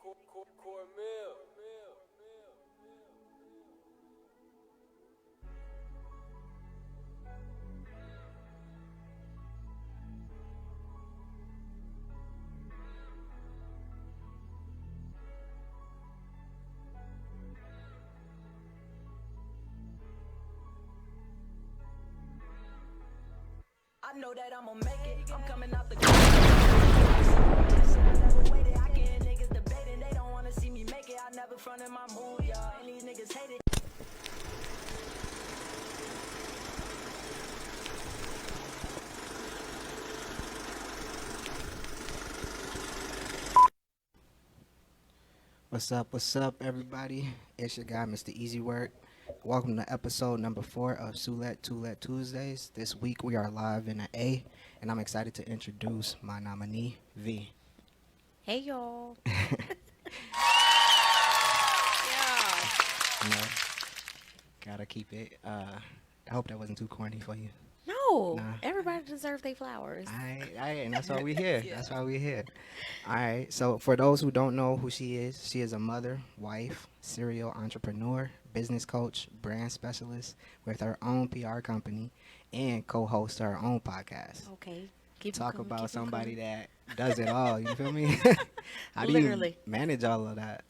I know that I'ma make it. I'm coming out the I never waited. I get niggas debating. They don't wanna see me make it. I never fronted my mood, y'all. And these niggas hate it. What's up, everybody? It's your guy, Mr. EsZeeWrk. Welcome to episode number 4 of Sulit Tuesdays. This week we are live in an A, and I'm excited to introduce my nominee, V. Hey, y'all. You know, gotta keep it. I hope that wasn't too corny for you. No, Nah. everybody deserves their flowers. And that's why we're here. That's why we're here. All right. So for those who don't know who she is a mother, wife, serial entrepreneur, business coach, brand specialist with her own PR company, and co-host her own podcast. Okay. Talk about somebody that does it all. You feel me? How do Literally. you manage all of that?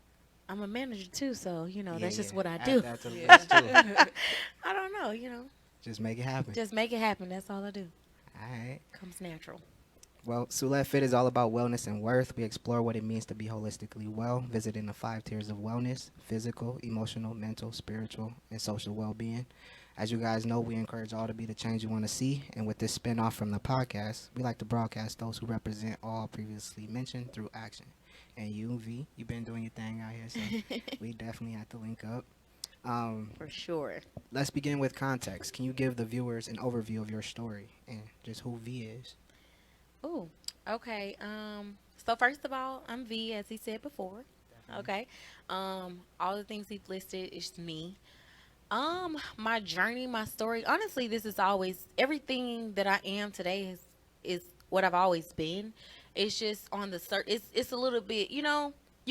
I'm a manager too, so Yeah, that's just yeah. what I Add do. that to the list, too. I don't know, Just make it happen. just make it happen. That's all I do. All right. Comes natural. Well, Sulit Fit is all about wellness and worth. We explore what it means to be holistically well, visiting the 5 tiers of wellness: physical, emotional, mental, spiritual, and social well-being. As you guys know, we encourage all to be the change you want to see. And with this spin-off from the podcast, we like to broadcast those who represent all previously mentioned through action. And you, V, you've been doing your thing out here, so we definitely have to link up. For sure. Let's begin with context. Can you give the viewers an overview of your story and just who V is? Ooh, okay. So first of all, I'm V, as he said before. Okay. All the things he listed is me. My journey, my story. Honestly, this is always everything that I am today is what I've always been. It's just on the it's a little bit, you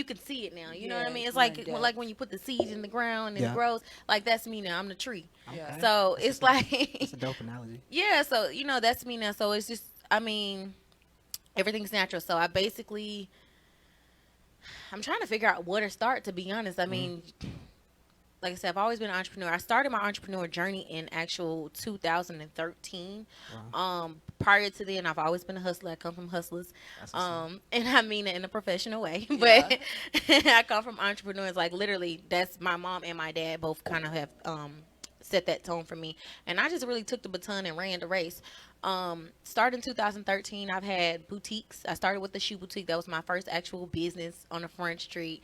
can see it now. You know what I mean? It's like when you put the seed in the ground and it grows. Like that's me now. I'm the tree. Okay. So it's It's a dope analogy. yeah. So that's me now. So it's just everything's natural. So I'm trying to figure out where to start. To be honest, like I said, I've always been an entrepreneur. I started my entrepreneur journey in actual 2013. Wow. Prior to then, I've always been a hustler. I come from hustlers. That's what's up. And I mean it in a professional way. But I come from entrepreneurs. Like literally, that's my mom and my dad both kind of have set that tone for me. And I just really took the baton and ran the race. Started in 2013, I've had boutiques. I started with the shoe boutique. That was my first actual business on the Front Street.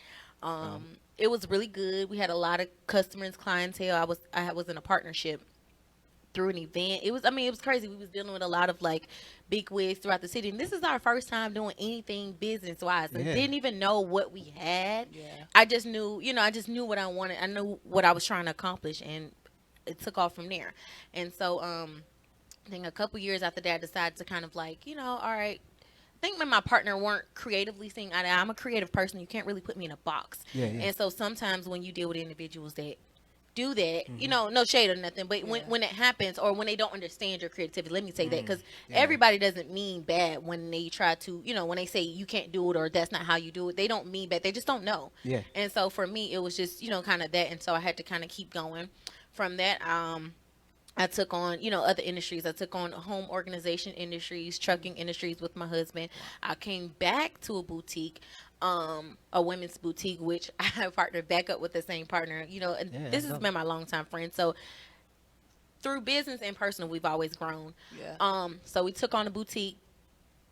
It was really good. We had a lot of customers, clientele. I was in a partnership through an event. It was crazy. We was dealing with a lot of like big wigs throughout the city. And this is our first time doing anything business wise. And didn't even know what we had. Yeah. I just knew what I wanted. I knew what I was trying to accomplish, and it took off from there. And so I think a couple years after that, I decided to kind of like, all right. I think when my partner weren't creatively seeing eye to eye. I'm a creative person. You can't really put me in a box. Yeah. And so sometimes when you deal with individuals that do that, no shade or nothing, but when it happens or when they don't understand your creativity, let me say that, because everybody doesn't mean bad when they try to, when they say you can't do it or that's not how you do it. They don't mean bad. They just don't know. Yeah. And so for me, it was just, kind of that. And so I had to kind of keep going from that. I took on, other industries. I took on home organization industries, trucking industries with my husband. I came back to a boutique, a women's boutique, which I partnered back up with the same partner. And this has been my longtime friend. So through business and personal, we've always grown. Yeah. So we took on a boutique.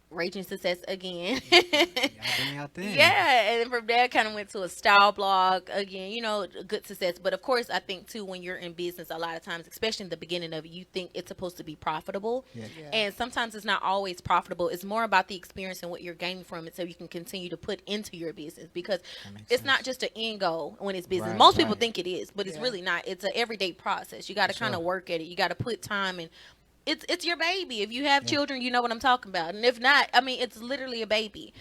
Raging success again. Yeah, and from there I kind of went to a style blog again, good success. But of course, I think too, when you're in business, a lot of times, especially in the beginning of it, you think it's supposed to be profitable. And sometimes it's not always profitable. It's more about the experience and what you're gaining from it, so you can continue to put into your business, because it's not just an end goal when it's business. Most people think it is, but it's really not. It's an everyday process. You got to kind of work at it. You got to put time in. It's your baby. If you have children, you know what I'm talking about. And if not, it's literally a baby.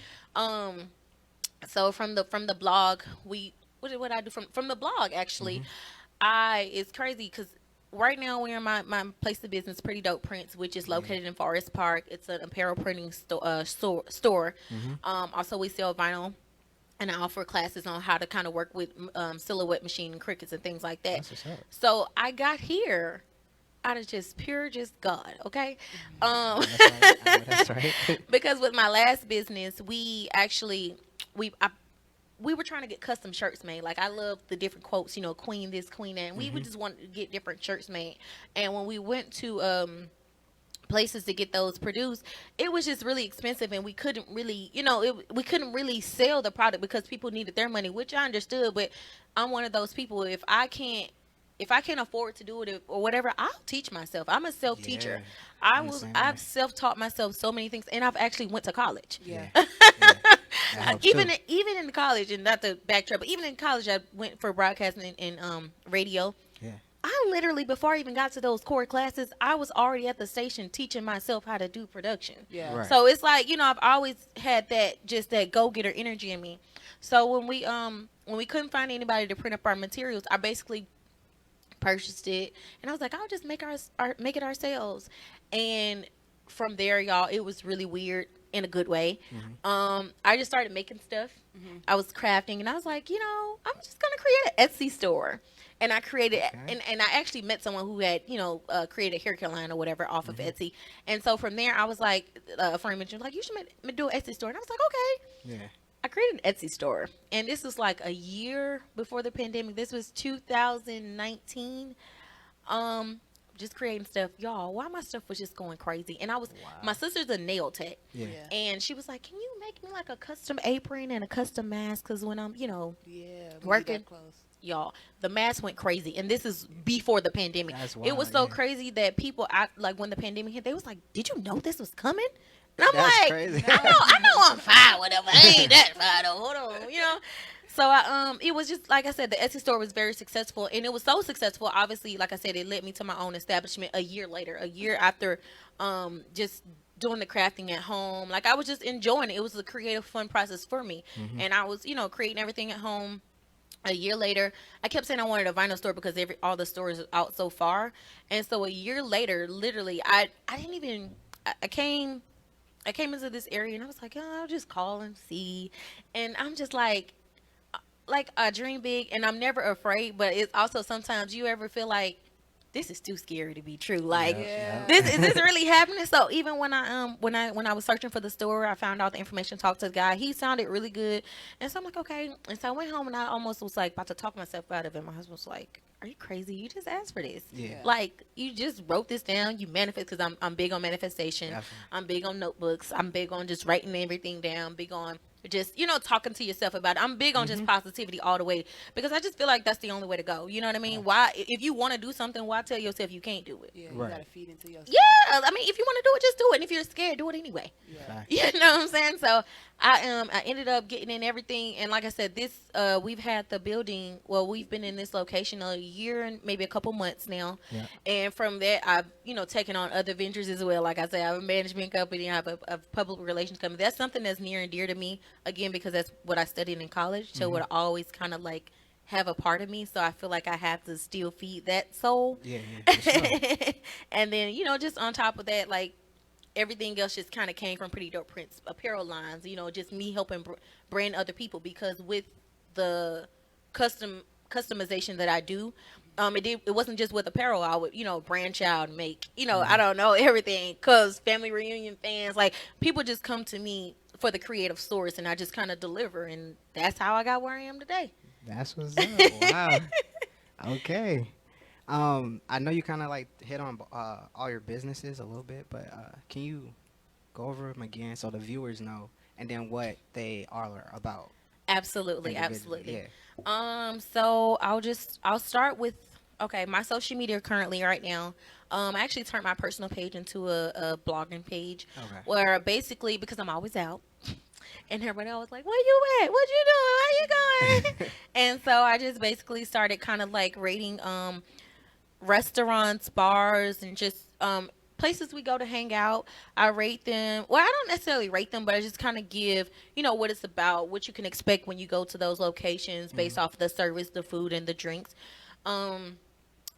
So from the blog, what did I do from the blog actually? I It's crazy because right now we're in my place of business, Pretty Dope Prints, which is located in Forest Park. It's an apparel printing store. Also, we sell vinyl, and I offer classes on how to kind of work with silhouette machine and crickets and things like that. That's what's up. So I got here out of just God, okay? That's right. I know that's right. Because with my last business, we actually we were trying to get custom shirts made. Like, I love the different quotes, queen this, queen that. And we would just want to get different shirts made. And when we went to places to get those produced, it was just really expensive, and we couldn't really, we couldn't really sell the product because people needed their money, which I understood. But I'm one of those people. If I can't afford to do it or whatever, I'll teach myself. I'm a self teacher. I've self taught myself so many things, and I've actually went to college. Yeah. That helps Even too. even in college, and not to backtrack, but even in college, I went for broadcasting and radio. Yeah. I literally, before I even got to those core classes, I was already at the station teaching myself how to do production. Yeah. Right. So it's like, I've always had that go-getter energy in me. So when we couldn't find anybody to print up our materials, I basically purchased it, and I was like, I'll just make it ourselves. And from there, y'all, it was really weird in a good way. I just started making stuff. I was crafting, and I was like, I'm just gonna create an Etsy store. And I created, and I actually met someone who had, created a hair care line or whatever off of Etsy. And so from there, I was like, a friend mentioned, like, you should do an Etsy store. And I was like, okay. Yeah. I created an Etsy store, and this was like a year before the pandemic. This was 2019. Just creating stuff, y'all. Why my stuff was just going crazy, and my sister's a nail tech, Yeah. and she was like, "Can you make me like a custom apron and a custom mask? Because when I'm, We working." got close. Y'all, the mask went crazy, and this is before the pandemic. That's It was wild, so yeah. crazy that people, like when the pandemic hit, they was like, "Did you know this was coming?" And I'm That's like, crazy. I know I'm fine, whatever. I ain't that fine though. Hold on, So it was just like I said, the Etsy store was very successful, and it was so successful. Obviously, like I said, it led me to my own establishment a year later, a year after, just doing the crafting at home. Like, I was just enjoying it. It was a creative, fun process for me, and I was, creating everything at home. A year later, I kept saying I wanted a vinyl store because all the stores are out so far, and so a year later, literally, I came into this area, and I was like, oh, I'll just call and see. And I'm just like I dream big, and I'm never afraid, but it's also sometimes you ever feel like this is too scary to be true. Like, is this really happening? So even when I was searching for the store, I found out the information, talked to the guy. He sounded really good. And so I'm like, okay. And so I went home, and I almost was like about to talk myself out of it. My husband was like, are you crazy? You just asked for this. Yeah. Like, you just wrote this down. You manifest, because I'm big on manifestation. Definitely. I'm big on notebooks. I'm big on just writing everything down. Big on just, talking to yourself about it. I'm big on just positivity all the way, because I just feel like that's the only way to go. You know what I mean? Why, if you want to do something, why tell yourself you can't do it? Yeah, you Right. gotta feed into yourself. Yeah, I mean, if you want to do it, just do it. And if you're scared, do it anyway. Yeah. You know what I'm saying? So I ended up getting in everything, and like I said, we've had the building. Well, we've been in this location a year and maybe a couple months now, and from that, I've taken on other ventures as well. Like I said, I have a management company, I have a public relations company. That's something that's near and dear to me, again, because that's what I studied in college. So it always kind of like have a part of me. So I feel like I have to still feed that soul. Yeah. For sure. And then just on top of that, like, everything else just kind of came from Pretty Dope Prints apparel lines, just me helping brand other people, because with the customization that I do, it wasn't just with apparel. I would, branch out and make, I don't know, everything, because family reunion fans, like, people just come to me for the creative source, and I just kind of deliver, and that's how I got where I am today. That's what's up. Wow. Okay. I know you kind of like hit on all your businesses a little bit, but can you go over them again so the viewers know, and then what they are about? Absolutely, individually? absolutely. Yeah. So I'll start with, okay, my social media currently right now. I actually turned my personal page into a blogging page, Okay. where basically, because I'm always out, and everybody always like, where you at? What you doing? Where you going? And so I just basically started kind of like rating restaurants, bars, and just places we go to hang out. I rate them. Well, I don't necessarily rate them, but I just kind of give, what it's about, what you can expect when you go to those locations based off the service, the food, and the drinks. Um,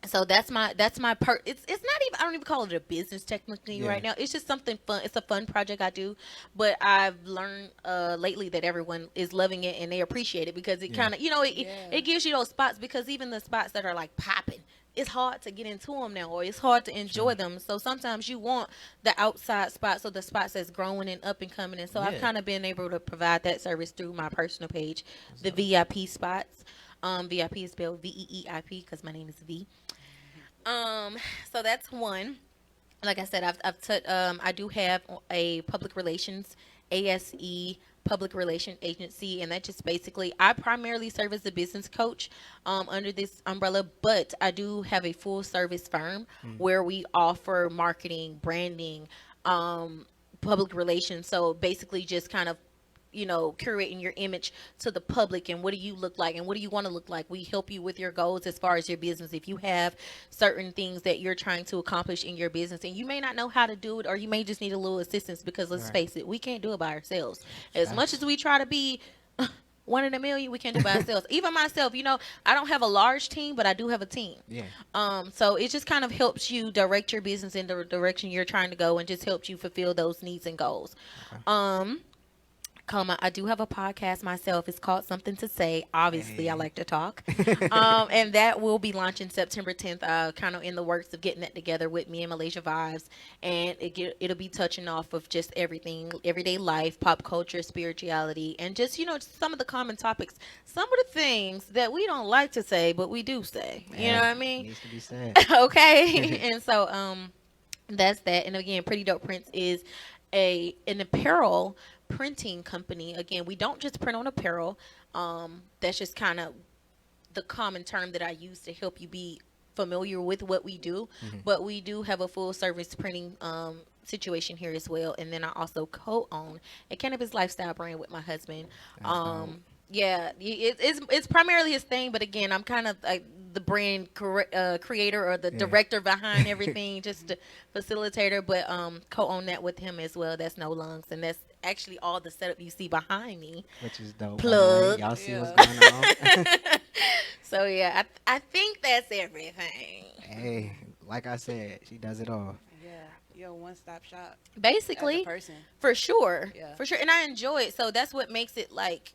so that's my part. It's not even, I don't even call it a business technically Yeah. right now. It's just something fun. It's a fun project I do, but I've learned lately that everyone is loving it and they appreciate it because it Yeah. kind of, it gives you those spots, because even the spots that are like popping, it's hard to get into them now, or it's hard to enjoy them. So sometimes you want the outside spots, or the spots that's growing and up and coming. And so I've Yeah. kind of been able to provide that service through my personal page, the VIP spots. VIP is spelled VEEIP because my name is V. Um, so that's one. Like I said, I do have a public relations, ASE public relation agency, and that just basically, I primarily serve as a business coach under this umbrella, but I do have a full service firm where we offer marketing, branding, public relations. So basically, just kind of curating your image to the public, and what do you look like and what do you want to look like. We help you with your goals as far as your business. If you have certain things that you're trying to accomplish in your business and you may not know how to do it, or you may just need a little assistance, because let's Right. face it, we can't do it by ourselves. As much Facts. as we try to be one in a million, we can't do it by ourselves. Even myself, I don't have a large team, but I do have a team. Yeah. So it just kind of helps you direct your business in the direction you're trying to go, and just helps you fulfill those needs and goals. Okay. I do have a podcast myself. It's called Something to Say. Obviously, I Hey. like to talk. And that will be launching September 10th. Kind of in the works of getting that together with me and Malaysia Vibes. And it'll be touching off of just everything, everyday life, pop culture, spirituality, and just, just some of the common topics. Some of the things that we don't like to say, but we do say. You know what I mean? Needs to be said. Okay. And so that's that. And again, Pretty Dope Prints is an apparel printing company. Again, we don't just print on apparel. That's just kind of the common term that I use to help you be familiar with what we do. But we do have a full service printing situation here as well. And then I also co-own a cannabis lifestyle brand with my husband. That's dope. Yeah, it's primarily his thing, but again, I'm kind of like the brand creator, or the director behind everything, just the facilitator, but co-own that with him as well. That's No Lungs, and that's actually all the setup you see behind me. Which is dope. Plug. Y'all see Yeah. what's going on? So yeah, I think that's everything. Hey, like I said, she does it all. Yeah, you're a one-stop shop. As Basically, a person. for sure, Yeah. for sure, and I enjoy it. So that's what makes it like.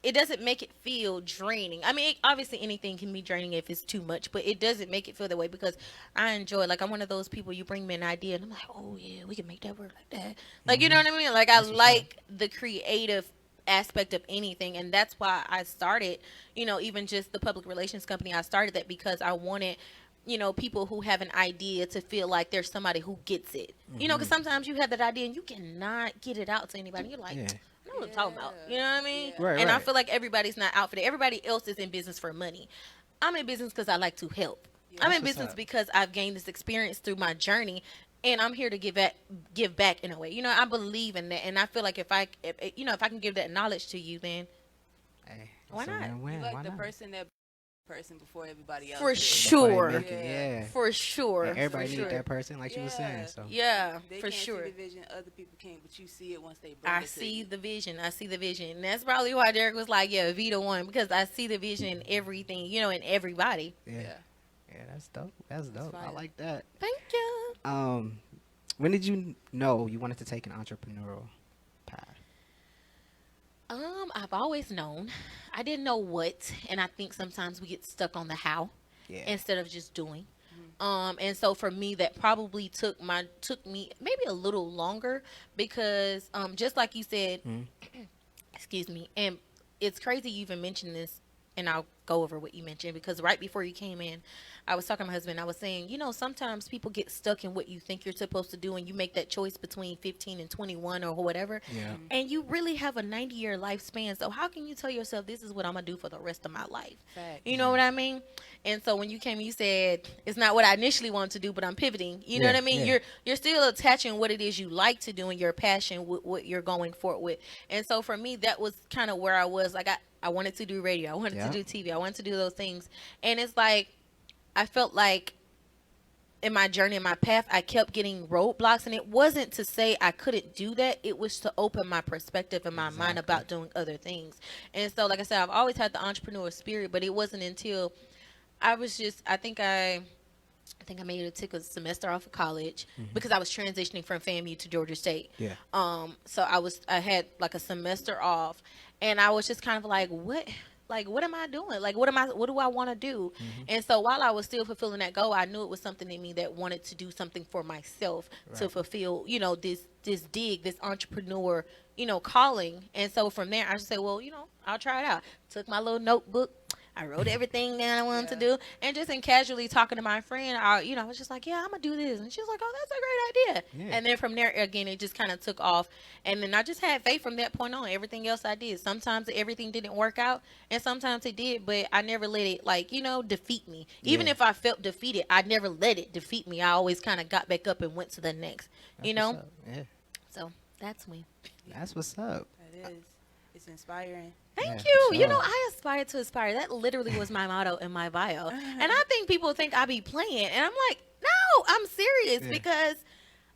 It doesn't make it feel draining. I mean, obviously anything can be draining if it's too much, but it doesn't make it feel that way, because I enjoy it. Like, I'm one of those people, you bring me an idea and I'm like, oh yeah, we can make that work like that. Like, you know what I mean? Like, I like the creative aspect of anything, and that's why I started, even just the public relations company. I started that because I wanted, people who have an idea to feel like there's somebody who gets it. Because sometimes you have that idea and you cannot get it out to anybody. You're like, Yeah. I know what I'm talking about. You know what I mean? Yeah. Right, And I right. feel like everybody's not out for that. Everybody else is in business for money. I'm in business because I like to help. Yeah. I'm That's in what's business up. because I've gained this experience through my journey, and I'm here to give back in a way. I believe in that, and I feel like if I can give that knowledge to you, then Hey, Why it's a not? win-win. You like Why the not? person before everybody else. for is. Before they sure, make it, yeah. for sure, And everybody for need sure. that person, like you were saying. Yeah. So Yeah, They for can't sure. see the vision, other people can't, but you see it once they bring I it to see you. the vision. I see the vision. And that's probably why Derek was like, yeah, V the one, because I see the vision in everything, in everybody. yeah, Yeah. yeah, that's dope. That's dope. I fire. like that. Thank you. When did you know you wanted to take an entrepreneurial path? I've always known. I didn't know what, and I think sometimes we get stuck on the how Yeah. instead of just doing. And so for me, that probably took me maybe a little longer, because just like you said, excuse me, and it's crazy you even mentioned this, and I'll go over what you mentioned, because right before you came in, I was talking to my husband. I was saying, sometimes people get stuck in what you think you're supposed to do, and you make that choice between 15 and 21 or whatever, Yeah. and you really have a 90-year lifespan. So how can you tell yourself this is what I'm gonna do for the rest of my life? Facts. You know what I mean? And so when you came, you said it's not what I initially wanted to do, but I'm pivoting. You know Yeah, what I mean? yeah. You're still attaching what it is you like to do and your passion with what you're going forward with. And so for me, that was kind of where I was. Like, I wanted to do radio, I wanted Yeah. to do TV, I wanted to do those things, and it's like I felt like in my journey, in my path, I kept getting roadblocks, and it wasn't to say I couldn't do that. It was to open my perspective and my mind about doing other things. And so, like I said, I've always had the entrepreneur spirit, but it wasn't until I was just, I think I made it took a semester off of college because I was transitioning from FAMU to Georgia State. Yeah. So I had like a semester off, and I was just kind of like, what am I doing? Like, what do I want to do? And so while I was still fulfilling that goal, I knew it was something in me that wanted to do something for myself to fulfill, this entrepreneur, calling. And so from there, I just said, well, I'll try it out. Took my little notebook. I wrote everything down I wanted to do, and just in casually talking to my friend, I was just like, yeah, I'm gonna do this, and she was like, oh, that's a great idea. Yeah. And then from there, again, it just kind of took off, and then I just had faith from that point on. Everything else I did, sometimes everything didn't work out, and sometimes it did, but I never let it defeat me. Even if I felt defeated, I never let it defeat me. I always kind of got back up and went to the next. That's what's up. Yeah. So that's me. That's what's up. That is. It's inspiring. Thank you. Sure. I aspire to inspire. That literally was my motto in my bio. And I think people think I be playing. And I'm like, no, I'm serious because,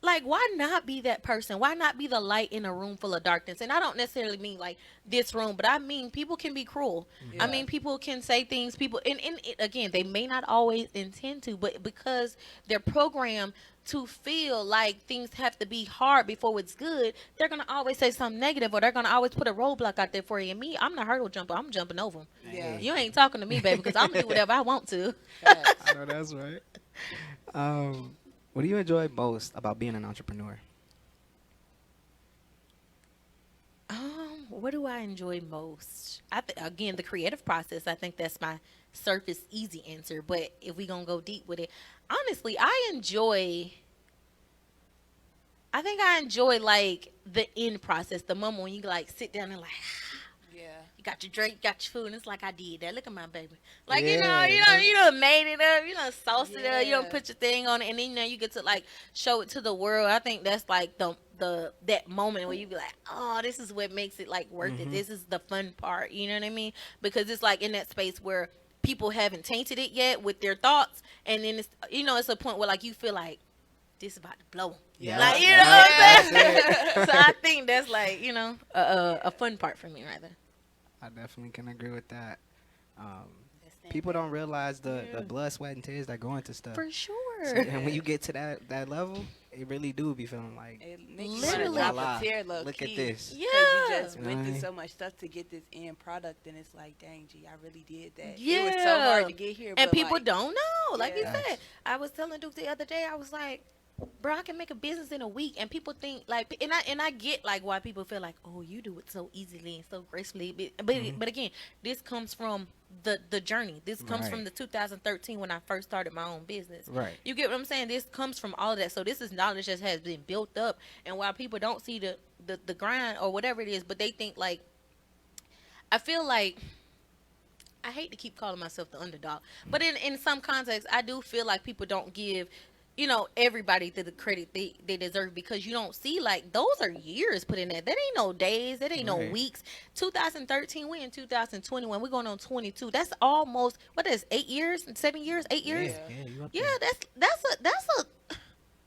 why not be that person? Why not be the light in a room full of darkness? And I don't necessarily mean like this room, but I mean people can be cruel. Yeah. I mean people can say things. Again, they may not always intend to, but because they're programmed to feel like things have to be hard before it's good, they're going to always say something negative, or they're going to always put a roadblock out there for you. And me, I'm the hurdle jumper. I'm jumping over them. Yeah. You ain't talking to me, baby, because I'm going to do whatever I want to. I know that's right. What do you enjoy most about being an entrepreneur? What do I enjoy most? Again, the creative process. I think that's my surface easy answer. But if we gonna go deep with it, honestly, I enjoy like the end process, the moment when you like sit down and like, you got your drink, you got your food, and it's like I did that. Look at my baby. Like you done made it up, you done sauced it up, you done put your thing on it, and then you get to like show it to the world. I think that's like that moment where you be like, oh, this is what makes it like worth it. This is the fun part. You know what I mean? Because it's like in that space where people haven't tainted it yet with their thoughts, and then it's a point where like you feel like this is about to blow. Yeah. Like what I'm saying? So I think that's like a fun part for me rather. I definitely can agree with that. People don't realize the blood, sweat, and tears that go into stuff. For sure. So, and when you get to that level, it really do be feeling like, it makes you want to drop a tear, look at this. Yeah. Because you just went through so much stuff to get this end product, and it's like, dang, G, I really did that. Yeah. It was so hard to get here. And but people don't know. Like you Yes. said, I was telling Duke the other day, I was like, bro, I can make a business in a week, and people think like, and I get like why people feel like, oh, you do it so easily and so gracefully, but again, this comes from the journey. This comes from the 2013 when I first started my own business. Right. You get what I'm saying? This comes from all of that. So this is knowledge that has been built up, and while people don't see the grind or whatever it is, but they think like, I feel like. I hate to keep calling myself the underdog, but in some contexts, I do feel like people don't give everybody the credit they deserve, because you don't see like those are years put in there. That ain't no days. That ain't no weeks. 2013, we in 2021. We're going on 22. That's almost, what is 8 years, 7 years, 8 years? Yeah, that's a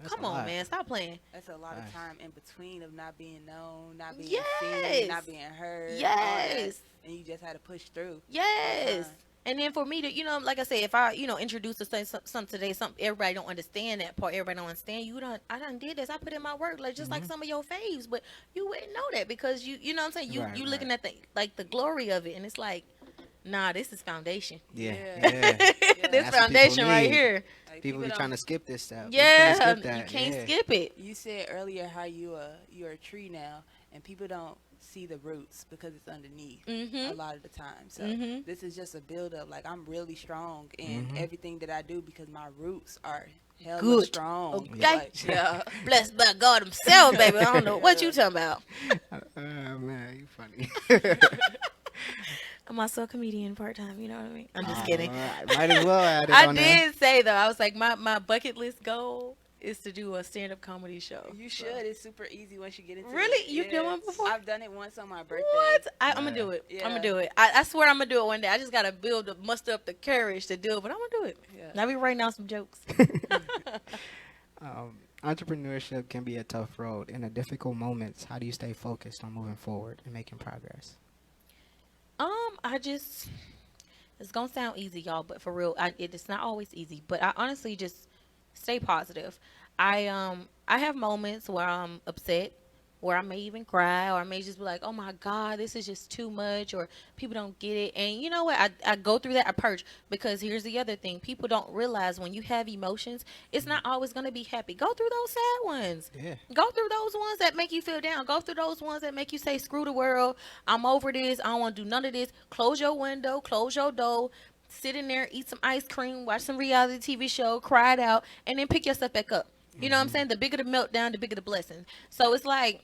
come on, man, stop playing. That's a lot of time in between of not being known, not being seen, not being heard. Yes. And you just had to push through. Yes. And then for me to, like I said, if I, introduce something today, everybody don't understand that part. Everybody don't understand. I done did this. I put in my work, like just like some of your faves, but you wouldn't know that because you know what I'm saying? You looking at the glory of it, and it's like, nah, this is foundation. Yeah. This foundation right here. Like, People be trying to skip this step. Yeah, you can't skip it. You said earlier how you're a tree now, and people don't see the roots because it's underneath a lot of the time. So this is just a build up. Like, I'm really strong in everything that I do because my roots are hella strong. Okay. Like, yeah. Blessed by God himself, baby. I don't know what you talking about. Man, you funny. I'm also a comedian part-time, you know what I mean? I'm just kidding. Might as well add it I on did there. say, though, I was like, my bucket list goal is to do a stand-up comedy show. You should. It's super easy once you get into it. Really? You've done one before? I've done it once on my birthday. What? I'm gonna do it. Yeah. I'm gonna do it. I swear I'm gonna do it one day. I just gotta muster up the courage to do it, but I'm gonna do it. Yeah. I'll be writing down some jokes. Entrepreneurship can be a tough road. In the difficult moments, how do you stay focused on moving forward and making progress? It's gonna sound easy, y'all, but for real, it's not always easy. But I honestly just stay positive. I have moments where I'm upset, where I may even cry, or I may just be like, oh my God, this is just too much, or people don't get it. And you know what? I go through that, I purge, because here's the other thing. People don't realize when you have emotions, it's not always going to be happy. Go through those sad ones. Yeah. Go through those ones that make you feel down. Go through those ones that make you say, screw the world. I'm over this. I don't want to do none of this. Close your window, close your door. Sit in there, eat some ice cream, watch some reality TV show, cry it out, and then pick yourself back up. You know what I'm saying? The bigger the meltdown, the bigger the blessing. So it's like,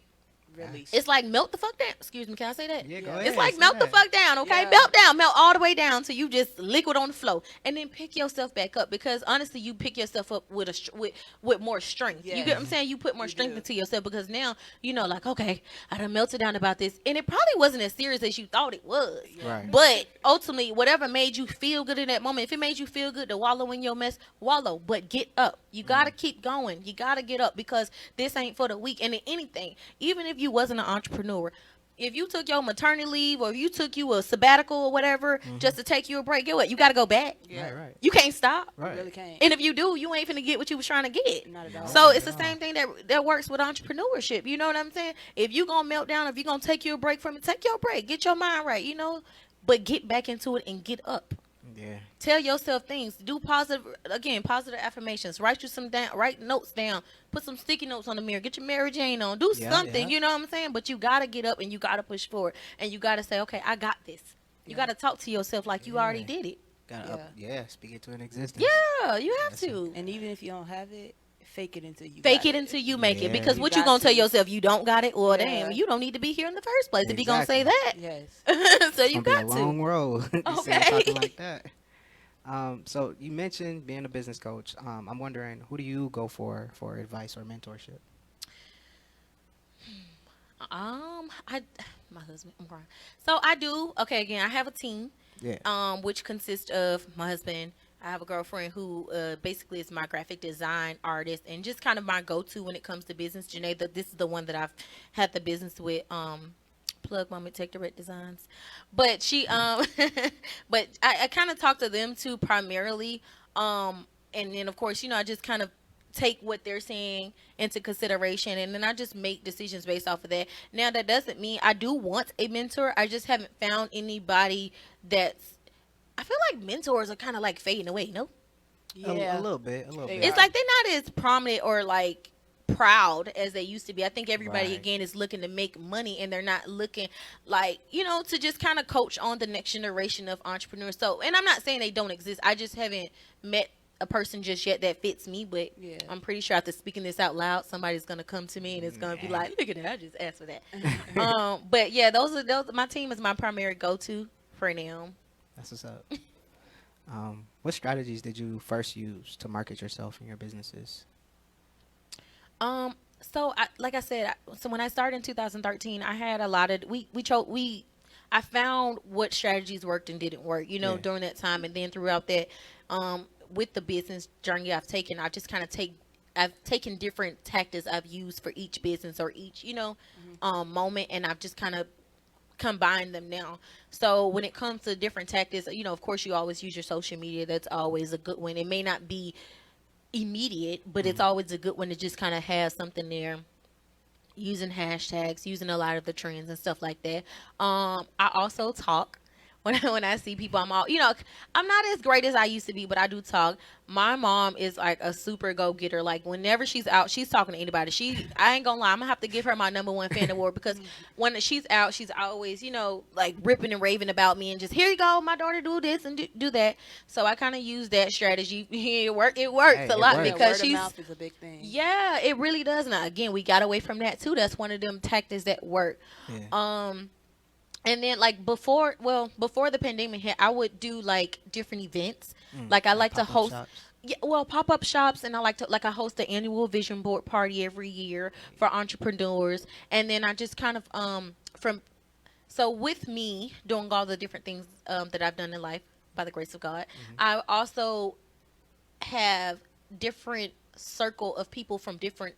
Really. it's like melt the fuck down. Excuse me, can I say that? Yeah, go Yeah. ahead. It's like say melt the that. fuck down, okay? Yeah. Melt down, melt all the way down till you just liquid on the floor, and then pick yourself back up. Because honestly, you pick yourself up with with more strength. You Yes. get what I'm saying? You put more You strength do. into yourself, because now you know, like, okay, I done melted down about this, and it probably wasn't as serious as you thought it was. Right. But ultimately, whatever made you feel good in that moment, if it made you feel good to wallow in your mess, wallow. But get up. You gotta keep going. You gotta get up, because this ain't for the weak. And in anything, even if you wasn't an entrepreneur, if you took your maternity leave, or if you took you a sabbatical or whatever, just to take you a break, get what? You gotta go back. Yeah. Right. You can't stop. You Right. really can't. And if you do, you ain't finna get what you was trying to get. Not at all. So it's the same thing that works with entrepreneurship. You know what I'm saying? If you gonna melt down, if you gonna take you a break from it, take your break. Get your mind right, you know? But get back into it and get up. Yeah. Tell yourself things. Do positive affirmations. Write notes down. Put some sticky notes on the mirror. Get your Mary Jane on. Do Yeah, something. yeah. You know what I'm saying? But you gotta get up and you gotta push forward. And you gotta say, okay, I got this. You gotta talk to yourself like you already did it. Gotta speak it to an existence. Yeah, you have That's it. to. And even if you don't have it, fake it until you Fake got it until you make it. Yeah. Because You what you got gonna tell to. yourself? You don't got it? Well, Yeah. damn, you don't need to be here in the first place if you gonna say Exactly. that. Yes. So you It's gonna got be a long to. road. You say Okay. talking like that. So you mentioned being a business coach. I'm wondering, who do you go for advice or mentorship? My husband. I'm crying. So I do. Okay, again, I have a team. Yeah. Which consists of my husband. I have a girlfriend who basically is my graphic design artist and just kind of my go-to when it comes to business. Janae, this is the one that I've had the business with. Plug Mama Take Direct Designs, but she but I kind of talk to them too primarily, and then of course, you know, I just kind of take what they're saying into consideration, and then I just make decisions based off of that. Now that doesn't mean I do want a mentor. I just haven't found anybody that's, I feel like mentors are kind of like fading away, no? Yeah. A little bit. They It's are. like they're not as prominent or like proud as they used to be. I think everybody Right. again is looking to make money, and they're not looking like, you know, to just kind of coach on the next generation of entrepreneurs. So, and I'm not saying they don't exist. I just haven't met a person just yet that fits me, but Yeah. I'm pretty sure after speaking this out loud, somebody's gonna come to me and it's gonna be like, look at that, I just asked for that. But yeah, those my team is my primary go-to for now. That's what's up. What strategies did you first use to market yourself and your businesses? So like I said, so when I started in 2013, I had a lot of I found what strategies worked and didn't work, you know, Yeah. during that time, and then throughout that, with the business journey I've taken, I've just kind of I've taken different tactics I've used for each business or each, you know, moment, and I've just kind of combined them now. So when it comes to different tactics, you know, of course you always use your social media. That's always a good one. It may not be immediate, but it's always a good one to just kind of have something there, using hashtags, using a lot of the trends and stuff like that. I also talk. When I see people, I'm all, you know, I'm not as great as I used to be, but I do talk. My mom is like a super go-getter. Like whenever she's out, she's talking to anybody. I ain't gonna lie, I'm gonna have to give her my #1 fan award, because when she's out, she's always, you know, like ripping and raving about me and just, here you go, my daughter do this and do that. So I kind of use that strategy. It works Hey, a it lot works. Yeah, because word of she's, mouth is a big thing. yeah, it really does. Now again, we got away from that too. That's one of them tactics that work. Yeah. And then like before the pandemic hit, I would do like different events. Like I like to Pop-up host. shops. Yeah, well, pop-up shops, and I like to I host an annual vision board party every year for entrepreneurs, and then I just kind of from so with me doing all the different things that I've done in life by the grace of God, I also have different circle of people from different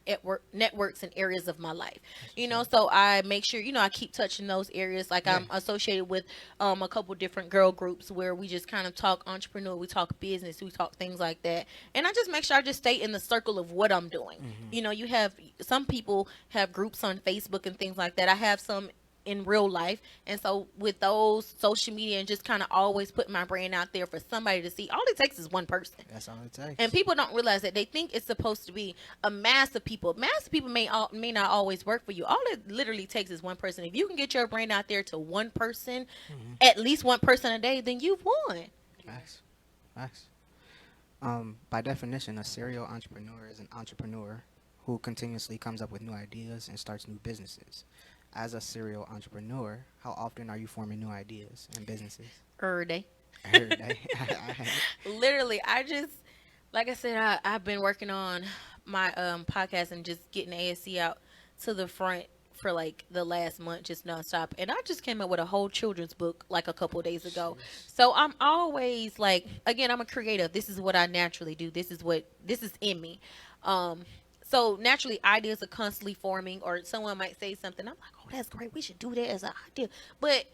networks and areas of my life, so I make sure I keep touching those areas. Like, I'm associated with a couple different girl groups where we just kind of talk entrepreneur, we talk business, we talk things like that, and I just make sure I just stay in the circle of what I'm doing. You have some people have groups on Facebook and things like that. I have some in real life, and so with those social media and just kind of always putting my brand out there for somebody to see, all it takes is one person. That's all it takes. And people don't realize that. They think it's supposed to be a mass of people. Mass of people may not always work for you. All it literally takes is one person. If you can get your brand out there to one person, at least one person a day, then you've won. Nice. By definition, a serial entrepreneur is an entrepreneur who continuously comes up with new ideas and starts new businesses. As a serial entrepreneur, how often are you forming new ideas and businesses? Every day. Every day. Literally, like I said, I've been working on my podcast and just getting ASC out to the front for like the last month, just nonstop. And I just came up with a whole children's book like a couple of days ago. So I'm always like, again, I'm a creative. This is what I naturally do. This is in me. So naturally, ideas are constantly forming, or someone might say something. I'm like, oh, that's great. We should do that as an idea. But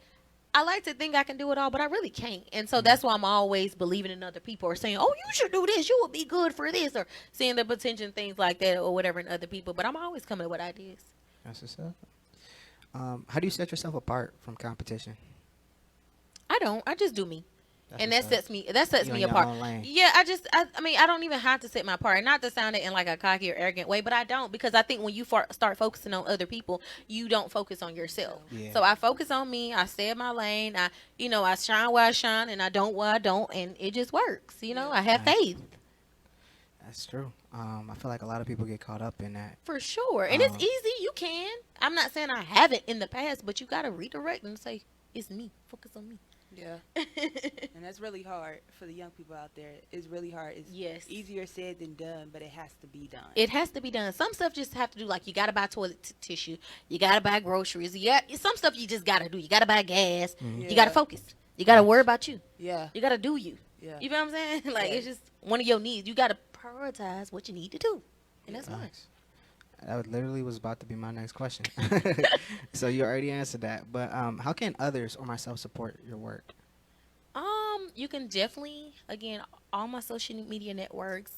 I like to think I can do it all, but I really can't. And so that's why I'm always believing in other people, or saying, oh, you should do this. You would be good for this, or seeing the potential and things like that or whatever in other people. But I'm always coming up with ideas. That's what's up. How do you set yourself apart from competition? I don't. I just do me. That's And what's that up. sets You me in your apart. own lane. Yeah, I mean, I don't even have to set my part. And not to sound it in like a cocky or arrogant way, but I don't, because I think when you start focusing on other people, you don't focus on yourself. Yeah. So I focus on me. I stay in my lane. I shine where I shine, and I don't where I don't, and it just works. I have Nice. faith. That's true. I feel like a lot of people get caught up in that. For sure. And it's easy. You can. I'm not saying I haven't in the past, but you got to redirect and say, it's me. Focus on me. Yeah. And that's really hard for the young people out there. It's really hard. It's easier said than done, but it has to be done. It has to be done. Some stuff just have to do, like, you got to buy toilet tissue. You got to buy groceries. Some stuff you just got to do. You got to buy gas. Mm-hmm. You got to focus. You got to worry about you. Yeah. You got to do you. Yeah. You know what I'm saying? Like, it's just one of your needs. You got to prioritize what you need to do. And that's fine. Nice. That literally was about to be my next question. So you already answered that. But how can others or myself support your work? You can definitely, again, all my social media networks,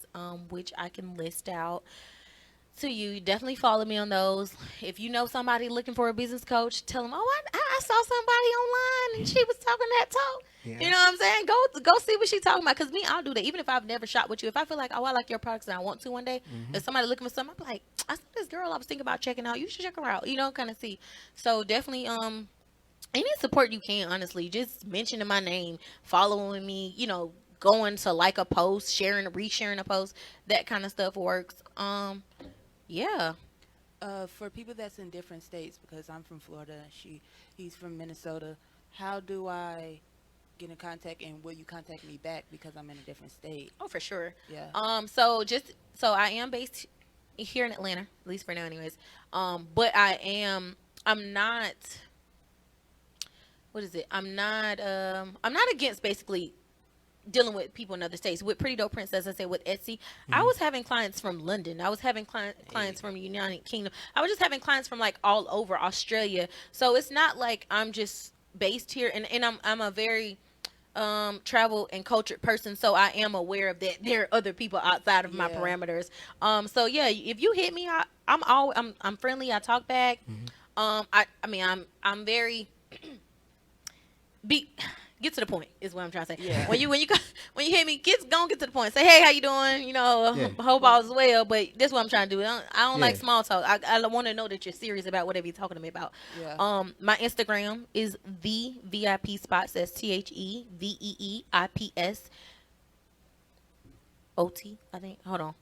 which I can list out to you. Definitely follow me on those. If you know somebody looking for a business coach, tell them, oh, I saw somebody online and she was talking that talk. Yeah. You know what I'm saying? Go see what she's talking about. Because I'll do that. Even if I've never shot with you, if I feel like, oh, I like your products and I want to one day, if somebody looking for something, I'm like, I saw this girl I was thinking about checking out. You should check her out. Kind of see. So definitely, any support you can, honestly, just mentioning my name, following me, going to like a post, resharing a post, that kind of stuff works. Yeah. For people that's in different states, because I'm from Florida, he's from Minnesota, how do I get in contact, and will you contact me back because I'm in a different state? Oh, for sure. Yeah. So I am based here in Atlanta, at least for now anyways. But I'm not, what is it? I'm not against basically dealing with people in other states. With Pretty Dope Princess, I said, with Etsy, I was having clients from London. I was having clients from United Kingdom. I was just having clients from like all over Australia. So it's not like I'm just based here, and I'm a very travel and cultured person, so I am aware of that there are other people outside of my parameters. So yeah, if you hit me, I'm friendly. I talk back. I'm very get to the point is what I'm trying to say. Yeah. When you hit me, get to the point. Say, hey, how you doing? Hope all is well. But that's what I'm trying to do. I don't like small talk. I want to know that you're serious about whatever you're talking to me about. Yeah. My Instagram is TheVeeIPSpots. That's TheVeeIPSpots. I think. Hold on.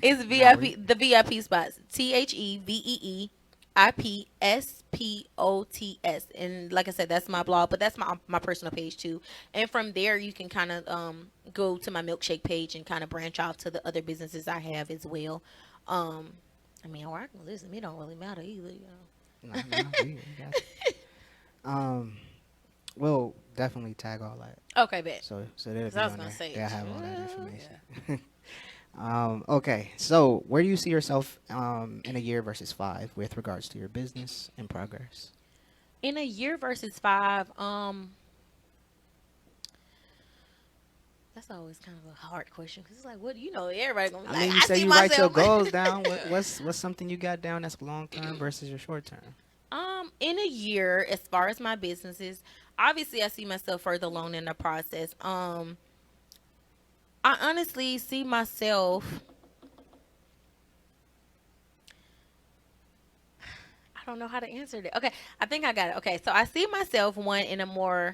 It's VIP. The VIP spots. TheVeeIPSpots. TheVeeIPSpots. And like I said, that's my blog, but that's my personal page too. And from there, you can kind of go to my milkshake page and kind of branch off to the other businesses I have as well. Um, I mean, or I can listen. It don't really matter either, you know. No, we got you. We'll definitely tag all that. Okay, bet. So that'll 'Cause be I was on gonna there. say, They'll have all that yeah. information. Okay, so where do you see yourself in a year versus 5 with regards to your business and progress? In a year versus 5, that's always kind of a hard question because it's like, what do you know? Everybody gonna be I like, mean, you say see you write your myself. goals down. What's something you got down that's long term versus your short term? In a year, as far as my businesses, obviously I see myself further along in the process. I honestly see myself. I don't know how to answer that. Okay, I think I got it. Okay, so I see myself I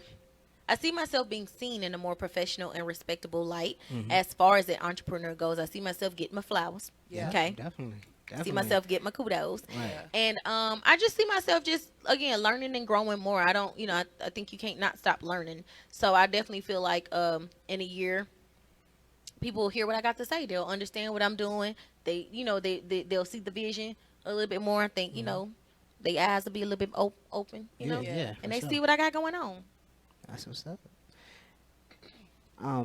see myself being seen in a more professional and respectable light as far as the entrepreneur goes. I see myself getting my flowers. Yeah. Okay. Definitely. See myself get my kudos. Right. And I just see myself just again learning and growing more. I don't, I think you can't not stop learning. So I definitely feel like in a year people will hear what I got to say. They'll understand what I'm doing. They'll see the vision a little bit more. I think, their eyes will be a little bit open, Yeah, and for they sure. see what I got going on. That's what's up.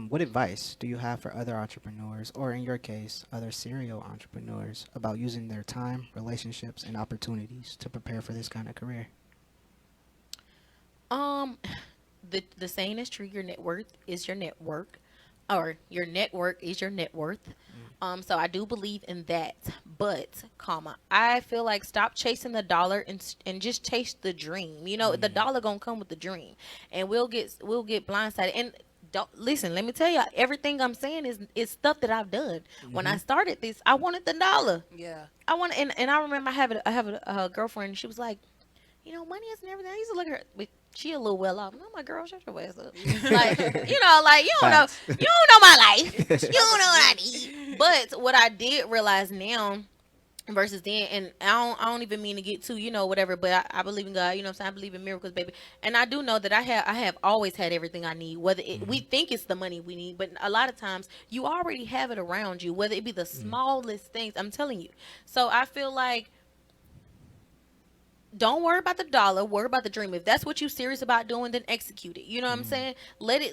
What advice do you have for other entrepreneurs, or in your case, other serial entrepreneurs, about using their time, relationships, and opportunities to prepare for this kind of career? The saying is true. Your net worth is your network, or your network is your net worth. So I do believe in that. But, I feel like stop chasing the dollar and just chase the dream. The dollar gonna come with the dream, and we'll get blindsided. And don't listen. Let me tell you, everything I'm saying is stuff that I've done. When I started this, I wanted the dollar. Yeah. And I remember I have a girlfriend. And she was like, money isn't everything. I used to look at her. She a little well off. And I'm like, girl, shut your ass up. Like, you don't know, Facts. you don't know my life. You don't know what I need. But what I did realize now versus then, and I don't even mean to get too, whatever, but I believe in God, I believe in miracles, baby. And I do know that I have always had everything I need, whether we think it's the money we need, but a lot of times you already have it around you, whether it be the smallest things, I'm telling you. So I feel like, don't worry about the dollar, worry about the dream. If that's what you're serious about doing, then execute it. You know what I'm saying? Let it,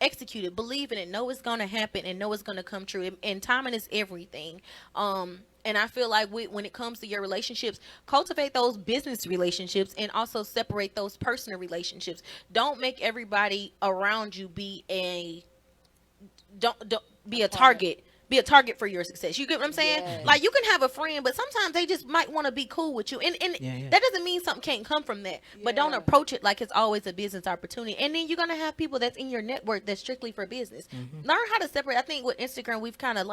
execute it, believe in it, know it's going to happen, and know it's going to come true. And timing is everything. And I feel like when it comes to your relationships, cultivate those business relationships and also separate those personal relationships. Don't make everybody around you be a target. Be a target for your success. You get what I'm saying? Yes. Like, you can have a friend, but sometimes they just might want to be cool with you. And Yeah. that doesn't mean something can't come from that. But don't Yeah. approach it like it's always a business opportunity. And then you're going to have people that's in your network that's strictly for business. Learn how to separate. I think with Instagram, we've kind of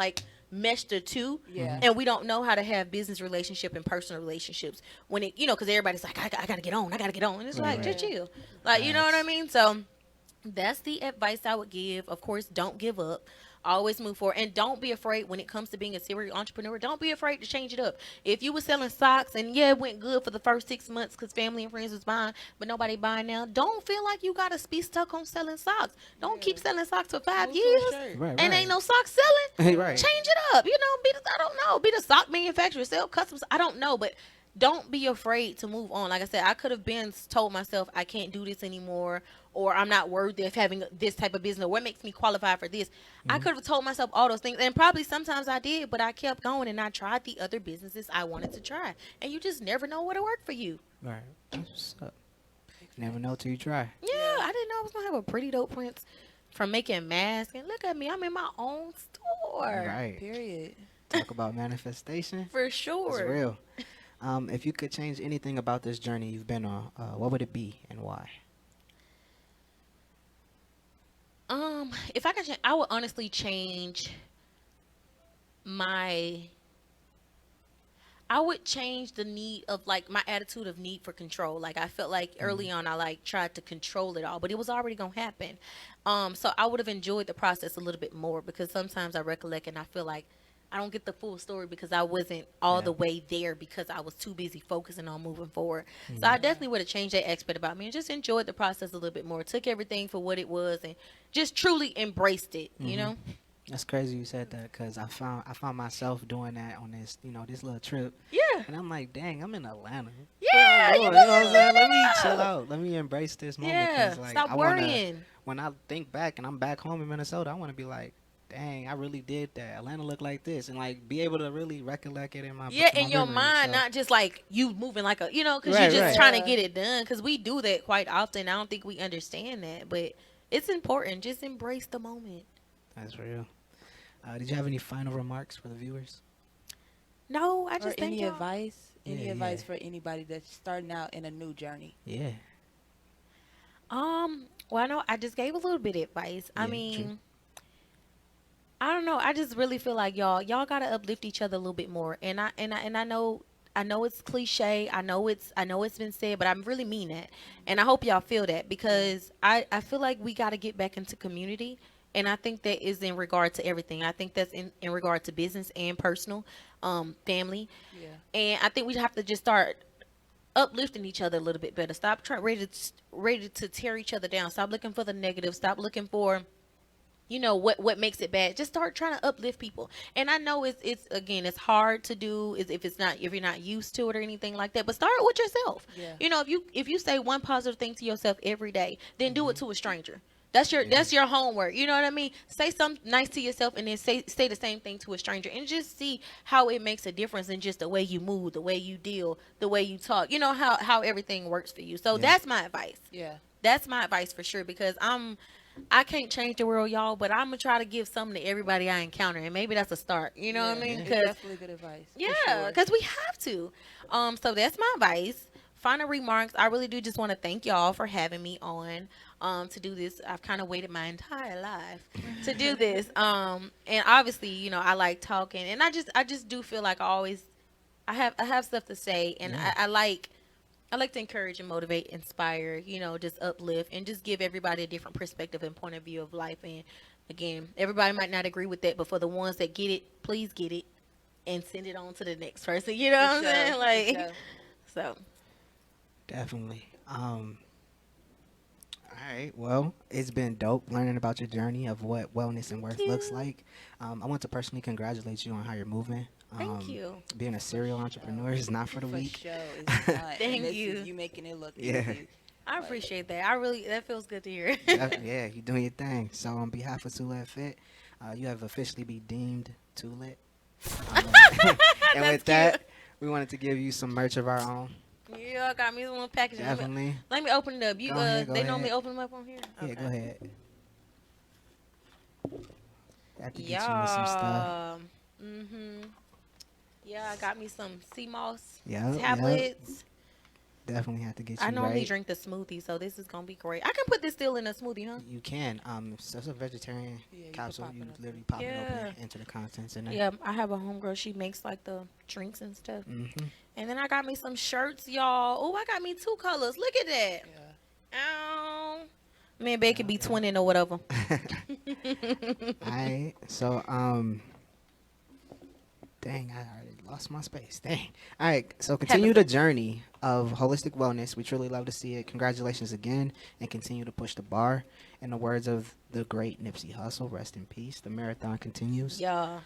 meshed the two. Yeah. And we don't know how to have business relationship and personal relationships. When it, because everybody's like, I got to get on. I got to get on. And it's like, just chill. Like, you know what I mean? So that's the advice I would give. Of course, don't give up. Always move forward, and don't be afraid when it comes to being a serial entrepreneur. Don't be afraid to change it up. If you were selling socks and it went good for the first 6 months because family and friends was buying, but nobody buying now, don't feel like you gotta be stuck on selling socks. Don't keep selling socks for 5 Move to a years shirt. Right. and ain't no socks selling. Right. Change it up. I don't know. Be the sock manufacturer, sell customs. I don't know, but don't be afraid to move on. Like I said, I could have been told myself I can't do this anymore, or I'm not worthy of having this type of business. What makes me qualify for this? I could have told myself all those things, and probably sometimes I did, but I kept going and I tried the other businesses I wanted to try. And you just never know what'll work for you. Right. That's what's up. Never know till you try. Yeah, I didn't know I was gonna have a pretty dope prints from making masks. And look at me, I'm in my own store. Right. Period. Talk about manifestation. For It's sure. real. If you could change anything about this journey you've been on, what would it be and why? If I could change, I would honestly change I would change the need of my attitude of need for control. Like, I felt like early on I tried to control it all, but it was already gonna happen. So I would have enjoyed the process a little bit more, because sometimes I recollect and I feel like I don't get the full story because I wasn't all the way there because I was too busy focusing on moving forward. So I definitely would have changed that aspect about me and just enjoyed the process a little bit more. Took everything for what it was and just truly embraced it, you know? That's crazy you said that, because I found myself doing that on this, this little trip. Yeah. And I'm like, dang, I'm in Atlanta. Yeah, You know what I'm saying? Let me chill out. Let me embrace this moment. Yeah, 'Cause, like, stop I wanna, worrying. when I think back and I'm back home in Minnesota, I want to be like, dang, I really did that. Atlanta looked like this. And, like, be able to really recollect it in my Yeah, my in your memory. mind, So, not just like you moving like a, because Right, you're just right. trying to get it done. Because we do that quite often. I don't think we understand that, but it's important. Just embrace the moment. That's real. Did you have any final remarks for the viewers? No, I Or just think any y'all. advice? Any Yeah, advice yeah. for anybody that's starting out in a new journey? Yeah. Well, I know I just gave a little bit of advice. I Yeah, mean, true. I don't know. I just really feel like y'all gotta uplift each other a little bit more. And I know it's cliche. I know it's been said, but I really mean that. And I hope y'all feel that because I feel like we gotta get back into community. And I think that is in regard to everything. I think that's in regard to business and personal, family. Yeah. And I think we have to just start uplifting each other a little bit better. Stop trying ready to tear each other down. Stop looking for the negative. Stop looking for what makes it bad. Just start trying to uplift people. And I know it's again, it's hard to do is if you're not used to it or anything like that, but start with yourself. Yeah. If you say one positive thing to yourself every day, then do it to a stranger. That's your homework. You know what I mean? Say something nice to yourself and then say the same thing to a stranger and just see how it makes a difference in just the way you move, the way you deal, the way you talk. You know how everything works for you. So that's my advice. Yeah. That's my advice for sure because I can't change the world, y'all, but I'm gonna try to give something to everybody I encounter, and maybe that's a start. You know what I mean? It's 'Cause definitely good advice. for yeah, sure. because we have to. So that's my advice. Final remarks. I really do just want to thank y'all for having me on to do this. I've kind of waited my entire life to do this. And obviously, I like talking, and I just do feel like I have stuff to say, and I like to encourage and motivate, inspire, just uplift and just give everybody a different perspective and point of view of life. And again, everybody might not agree with that, but for the ones that get it, please get it and send it on to the next person. You know what I'm saying? Like, so. Definitely. All right. Well, it's been dope learning about your journey of what wellness and worth looks like. I want to personally congratulate you on how you're moving. Thank you. Being a serial entrepreneur is not for the weak. Sure, it's not. Thank And this you. is you making it look Yeah. easy. I appreciate that. that feels good to hear. Yeah, you're doing your thing. So on behalf of Sulit Fit, you have officially been deemed Sulit. And with that, we wanted to give you some merch of our own. Yeah, got me one package. Definitely. Let me open it up. You Go ahead, go they normally ahead. open them up on here. Yeah, Okay. go ahead. Have to get you with some stuff. Yeah, I got me some sea moss Yep, tablets. Definitely have to get you I normally right. drink the smoothie, so this is gonna be great. I can put this still in a smoothie, huh? You can. So it's a vegetarian Yeah, you can capsule. pop You it open. literally pop it Yeah. open, enter the contents in there. Yeah, I have a homegirl. She makes like the drinks and stuff. Mm-hmm. And then I got me some shirts, y'all. Oh, I got me 2 colors. Look at that. Yeah. Ow. Man, babe could be twinning or whatever. Alright. So dang, I already lost my space. Dang. Alright, so continue the journey of holistic wellness. We truly love to see it. Congratulations again, and continue to push the bar. In the words of the great Nipsey Hussle, rest in peace. The marathon continues. Yeah.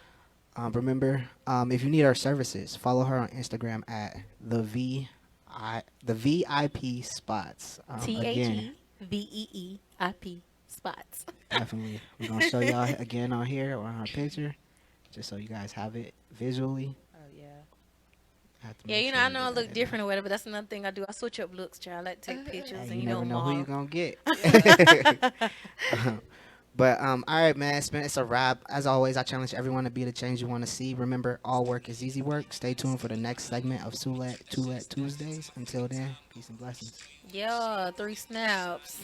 Remember, if you need our services, follow her on Instagram at TheVeeIPSpots. Again, TheVeeIP spots. definitely. We're going to show y'all again on here or on our picture, just so you guys have it visually. Oh yeah. Have to Yeah, make you know, sure I know I you look get different or whatever. That's another thing I do. I switch up looks, child. I like to take pictures that. and You never know who you're model. going to get. But, all right, man, it's a wrap. As always, I challenge everyone to be the change you want to see. Remember, all work is easy work. Stay tuned for the next segment of Sulit Tuesdays. Until then, peace and blessings. Yeah, 3 snaps.